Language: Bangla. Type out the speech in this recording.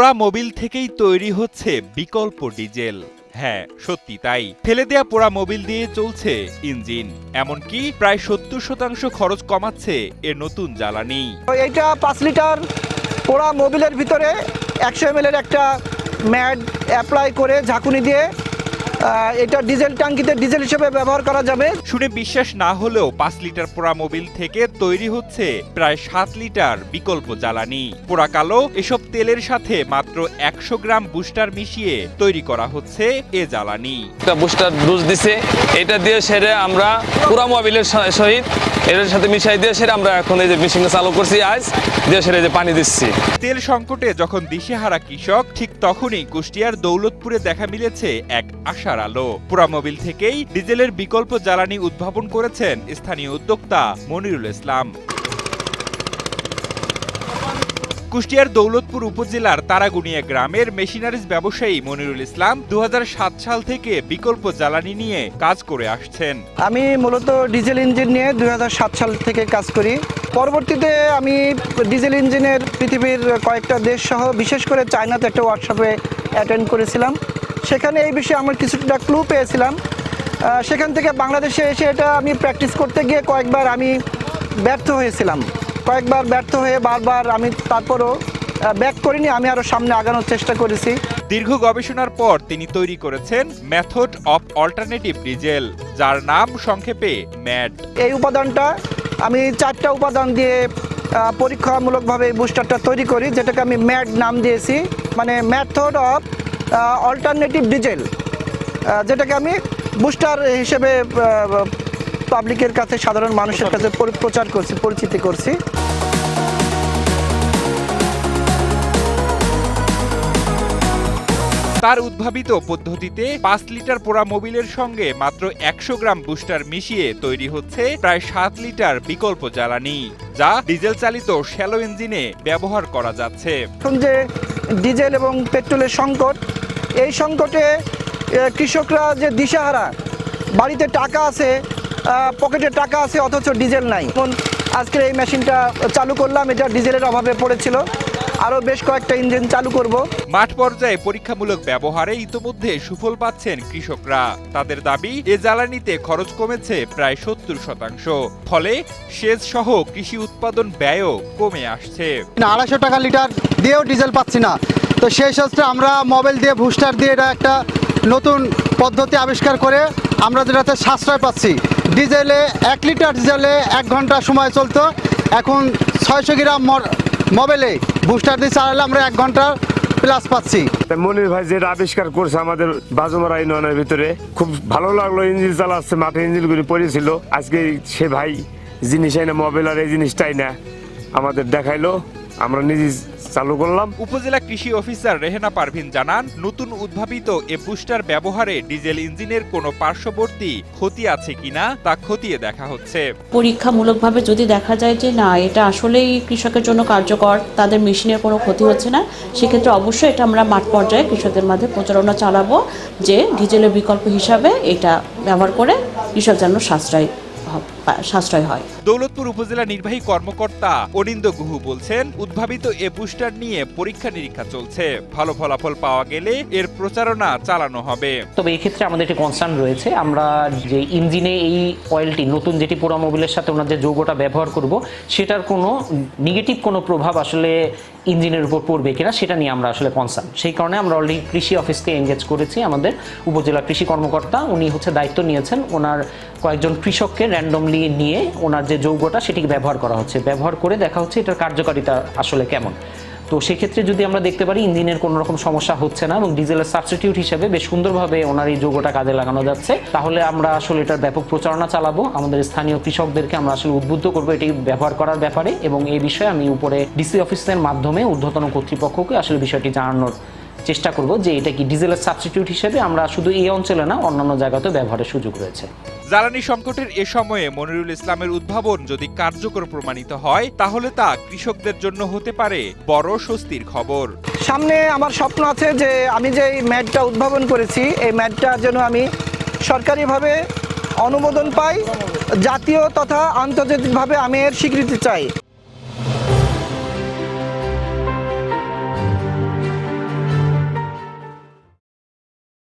পোড়া মোবিল থেকেই তৈরি হচ্ছে বিকল্প ডিজেল। হ্যাঁ, সত্যি তাই। ফেলে দেয়া পোড়া মোবিল দিয়ে চলছে ইঞ্জিন, এমনকি প্রায় 70% খরচ কমাচ্ছে এর নতুন জ্বালানি। এইটা 5 লিটার পোড়া মোবিলের ভিতরে 100 ml এর একটা ম্যাড অ্যাপ্লাই করে ঝাঁকুনি দিয়ে এটা ডিজেল ট্যাঙ্কিতে ডিজেল হিসেবে ব্যবহার করা যাবে। শুনে বিশ্বাস না হলেও 5 লিটার পোড়া মোবিল থেকে তৈরি হচ্ছে প্রায় 7 লিটার বিকল্প জ্বালানি। পোড়া কালো এসব তেলের সাথে মাত্র 100 গ্রাম বুস্টার মিশিয়ে তৈরি করা হচ্ছে এ জ্বালানি। একটা বুস্টার ডোজ দিছে, এটা দিয়ে সেরে আমরা পোড়া মোবিলের সহিত এর সাথে মিশাই দিয়ে সেরে আমরা এখন এই যে মেশিনটা চালু করছি আজ দিয়ে সেরে যে পানি দিচ্ছি। তেল সংকটে যখন দিশেহারা কৃষক, ঠিক তখনই কুষ্টিয়ার দৌলতপুরে দেখা মিলেছে এক আশার আলো। পোড়া মোবিল থেকেই ডিজেলের বিকল্প জ্বালানি উদ্ভাবন করেছেন স্থানীয় উদ্যোক্তা মনিরুল ইসলাম। কুষ্টিয়ার দৌলতপুর উপজেলার তারাগুনিয়া গ্রামের মেশিনারিজ ব্যবসায়ী মনিরুল ইসলাম 2007 সাল থেকে বিকল্প জ্বালানি নিয়ে কাজ করে আসছেন। আমি মূলত ডিজেল ইঞ্জিন নিয়ে 2007 সাল থেকে কাজ করি। পরবর্তীতে আমি ডিজেল ইঞ্জিনের পৃথিবীর কয়েকটা দেশ সহ বিশেষ করে চায়নাতে একটা ওয়ার্কশপে অ্যাটেন্ড করেছিলাম। সেখানে এই বিষয়ে আমার কিছুটা ক্লু পেয়েছিলাম। সেখান থেকে বাংলাদেশে এসে এটা আমি প্র্যাকটিস করতে গিয়ে কয়েকবার আমি ব্যর্থ হয়েছিলাম। কয়েকবার ব্যর্থ হয়ে বারবার আমি তারপরও ব্যাক করিনি, আমি আরও সামনে আগানোর চেষ্টা করেছি। দীর্ঘ গবেষণার পর তিনি তৈরি করেছেন মেথড অফ অল্টারনেটিভ ডিজেল, যার নাম সংক্ষেপে ম্যাড। এই উপাদানটা আমি 4টা উপাদান দিয়ে পরীক্ষামূলকভাবে এই বুস্টারটা তৈরি করি, যেটাকে আমি ম্যাড নাম দিয়েছি, মানে মেথড অফ অল্টারনেটিভ ডিজেল, যেটাকে আমি বুস্টার হিসেবে পাবলিকের কাছে, সাধারণ মানুষের কাছে প্রচার করছি, পরিচিতি করছি। তার উদ্ভাবিত পদ্ধতিতে 5 লিটার পোড়া মোবিলের সঙ্গে মাত্র 100 গ্রাম বুস্টার মিশিয়ে তৈরি হচ্ছে প্রায় 7 লিটার বিকল্প জ্বালানি, যা ডিজেল চালিত শ্যালো ইঞ্জিনে ব্যবহার করা যাচ্ছে। এখন যে ডিজেল এবং পেট্রোলের সংকট, এই সংকটে কৃষকরা যে দিশাহারা, বাড়িতে টাকা আছে, পকেটে টাকা আছে, অথচ ডিজেল নাই। এখন আজকে এই মেশিনটা চালু করলাম, এটা ডিজেলের অভাবে পড়েছিল, আরও বেশ কয়েকটা ইঞ্জিন চালু করব। মাঠ পর্যায়ে পরীক্ষামূলক ব্যবহারে ইতোমধ্যে সুফল পাচ্ছেন কৃষকরা। তাদের দাবি, এ জ্বালানিতে খরচ কমেছে প্রায় 70%, ফলে সেচ সহ কৃষি উৎপাদন ব্যয়ও কমে আসছে। 250 টাকা লিটার দিয়েও ডিজেল পাচ্ছি না, তো সেই সূত্রে আমরা মোবাইল দিয়ে বুস্টার দিয়ে এটা একটা নতুন পদ্ধতি আবিষ্কার করে আমরা যেটাতে সাশ্রয় পাচ্ছি। ডিজেলে 1 লিটার ডিজেলে 1 ঘন্টা সময় চলতো, এখন 600 গ্রাম মোবাইলে বুস্টার দিয়ে চালালে আমরা 1 ঘন্টা প্লাস পাচ্ছি। মনির ভাই যেটা আবিষ্কার করছে আমাদের বাজুমারা ইউনিয়নের ভিতরে, খুব ভালো লাগলো। ইঞ্জিন চালাচ্ছে, মাঠে ইঞ্জিনগুলি পড়েছিল, আজকে সে ভাই জিনিসটাই না মোবাইল আর এই জিনিসটাই না আমাদের দেখাইলো, আমরা নিজে চালু করলাম। উপজেলা কৃষি অফিসার রেহেনা পারভিন জানান, নতুন উদ্ভাবিত এ বুস্টার ব্যবহারে ডিজেল ইঞ্জিনের কোনো পার্শ্ববর্তী ক্ষতি আছে কিনা তা খতিয়ে দেখা হচ্ছে। পরীক্ষামূলকভাবে যদি দেখা যায় যে না, এটা আসলেই কৃষকের জন্য কার্যকর, তাদের মেশিনের কোনো ক্ষতি হচ্ছে না, সেক্ষেত্রে অবশ্যই এটা আমরা মাঠ পর্যায়ে কৃষকদের মধ্যে প্রচারণা চালাবো যে ডিজেলের বিকল্প হিসাবে এটা ব্যবহার করে কৃষক যেন সাশ্রয় হয়। দৌলতপুর উপজেলা নির্বাহী কর্মকর্তা অনিন্দ গুহু বলছেন, উদ্ভাবিত এ বুস্টার নিয়ে পরীক্ষা নিরীক্ষা চলছে, ভালো ফলাফল পাওয়া গেলে এর প্রচারণা চালানো হবে। তবে এই ক্ষেত্রে আমাদের একটি কনসার্ন রয়েছে, আমরা যে ইঞ্জিনে এই অয়েলটি নতুন যেটি পোড়া মোবিলের সাথে ওনার যে যৌগটা ব্যবহার করব, সেটার কোনো নেগেটিভ কোনো প্রভাব আসলে ইঞ্জিনের উপর পড়বে কিনা সেটা নিয়ে আমরা আসলে কনসার্ন। সেই কারণে আমরা অলরেডি কৃষি অফিসকে এনগেজ করেছি। আমাদের উপজেলা কৃষি কর্মকর্তা উনি দায়িত্ব নিয়েছেন, ওনার কয়েকজন কৃষককে র্যান্ডমলি নিয়ে ওনার যে যৌগটা সেটিকে ব্যবহার করা হচ্ছে, ব্যবহার করে দেখা হচ্ছে এটার কার্যকারিতা আসলে কেমন। তো সেক্ষেত্রে যদি আমরা দেখতে পারি ইঞ্জিনের কোনো রকম সমস্যা হচ্ছে না এবং ডিজেলের সাবস্টিটিউট হিসেবে বেশ সুন্দরভাবে ওনার এই যৌগটা কাজে লাগানো যাচ্ছে, তাহলে আমরা আসলে এটার ব্যাপক প্রচারণা চালাবো। আমাদের স্থানীয় কৃষকদেরকে আমরা আসলে উদ্বুদ্ধ করবো এটি ব্যবহার করার ব্যাপারে, এবং এই বিষয়ে আমি উপরে ডিসি অফিসের মাধ্যমে ঊর্ধ্বতন কর্তৃপক্ষকে আসলে বিষয়টি জানানোর চেষ্টা করব যে এটা কি ডিজেলের সাবস্টিটিউট হিসেবে আমরা শুধু এই অঞ্চলে না অন্যান্য জায়গাতেও ব্যবহারের সুযোগ রয়েছে। জ্বালানি সংকটের এ সময়ে মনিরুল ইসলামের উদ্ভাবন যদি কার্যকর প্রমাণিত হয়, তাহলে তা কৃষকদের জন্য হতে পারে বড় স্বস্তির খবর। সামনে আমার স্বপ্ন আছে যে আমি যে এই ম্যাডটা উদ্ভাবন করেছি, এই ম্যাডটার জন্য আমি সরকারিভাবে অনুমোদন পাই, জাতীয় তথা আন্তর্জাতিকভাবে আমি এর স্বীকৃতি চাই।